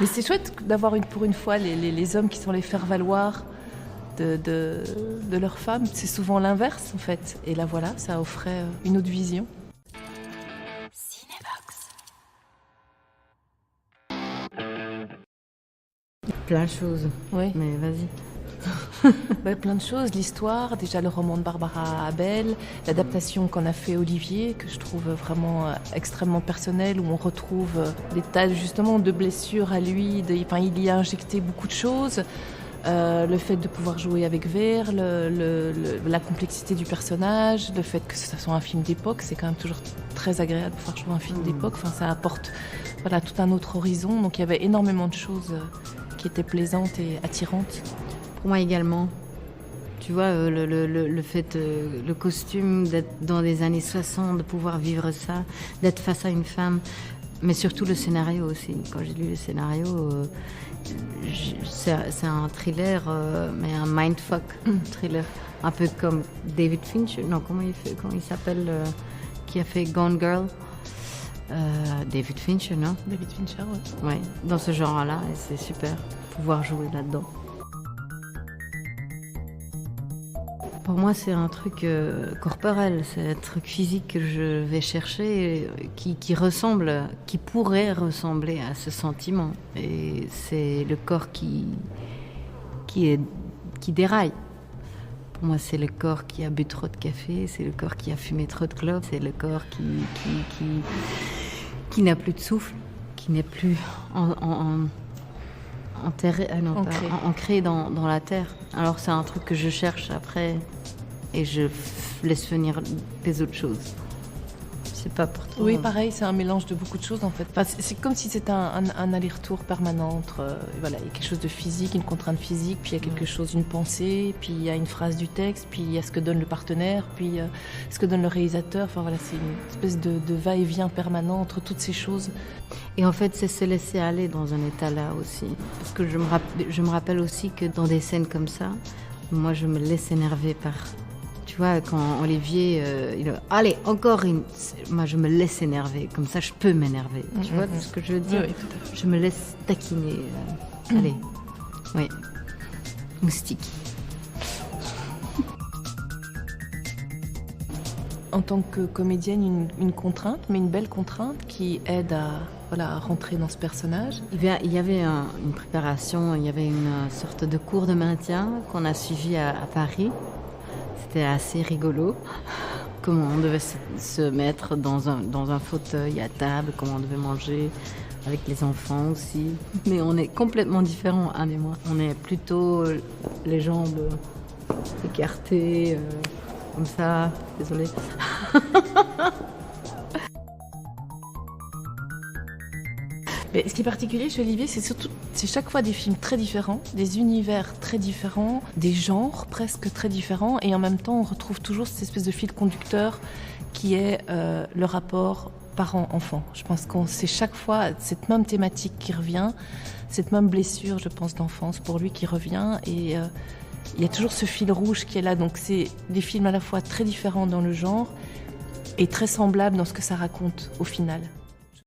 Mais c'est chouette d'avoir pour une fois les hommes qui sont les faire-valoir de leurs femmes. C'est souvent l'inverse en fait. Et là voilà, ça offrait une autre vision. Plein de choses. Oui. Mais vas-y. Plein de choses, l'histoire, déjà le roman de Barbara Abel, l'adaptation qu'en a fait Olivier, que je trouve vraiment extrêmement personnelle, où on retrouve des tas justement de blessures à lui, il y a injecté beaucoup de choses, le fait de pouvoir jouer avec Vert, la complexité du personnage, le fait que ce soit un film d'époque, c'est quand même toujours très agréable de pouvoir jouer un film d'époque, ça apporte tout un autre horizon, donc il y avait énormément de choses qui étaient plaisantes et attirantes. Pour moi également. Tu vois, le fait, le costume, d'être dans les années 60, de pouvoir vivre ça, d'être face à une femme, mais surtout le scénario aussi. Quand j'ai lu le scénario, c'est un thriller, mais un mindfuck thriller. Un peu comme David Fincher, non, comment il s'appelle, qui a fait Gone Girl. David Fincher, non? David Fincher, oui. Ouais, dans ce genre-là, et c'est super, pouvoir jouer là-dedans. Pour moi, c'est un truc corporel, c'est un truc physique que je vais chercher, qui ressemble, qui pourrait ressembler à ce sentiment. Et c'est le corps qui déraille. Pour moi, c'est le corps qui a bu trop de café, c'est le corps qui a fumé trop de clopes, c'est le corps qui n'a plus de souffle, qui n'est plus ancré dans la terre. Alors c'est un truc que je cherche après et je laisse venir des autres choses. C'est pas pour toi. Oui, pareil, c'est un mélange de beaucoup de choses en fait. C'est comme si c'était un aller-retour permanent entre, il y a quelque chose de physique, une contrainte physique, puis il y a quelque chose, une pensée, puis il y a une phrase du texte, puis il y a ce que donne le partenaire, puis ce que donne le réalisateur. C'est une espèce de va-et-vient permanent entre toutes ces choses. Et en fait, c'est se laisser aller dans un état là aussi. Parce que je me rappelle aussi que dans des scènes comme ça, moi je me laisse énerver par... Tu vois, quand Olivier, il a... Allez, encore une... Moi, je me laisse énerver. Comme ça, je peux m'énerver. Tu vois ce que je veux dire? Oui, tout à fait. Je me laisse taquiner. Allez. Oui. Moustique. En tant que comédienne, une contrainte, mais une belle contrainte qui aide à rentrer dans ce personnage. Il y avait une préparation, il y avait une sorte de cours de maintien qu'on a suivi à Paris. C'était assez rigolo. Comment on devait se mettre dans un fauteuil à table, comment on devait manger avec les enfants aussi. Mais on est complètement différents, Anne et moi. On est plutôt les jambes écartées, comme ça. Désolée. Mais ce qui est particulier chez Olivier, c'est chaque fois des films très différents, des univers très différents, des genres presque très différents, et en même temps on retrouve toujours cette espèce de fil conducteur qui est le rapport parent-enfant. Je pense que c'est chaque fois cette même thématique qui revient, cette même blessure, je pense, d'enfance pour lui qui revient, et il y a toujours ce fil rouge qui est là. Donc c'est des films à la fois très différents dans le genre et très semblables dans ce que ça raconte au final.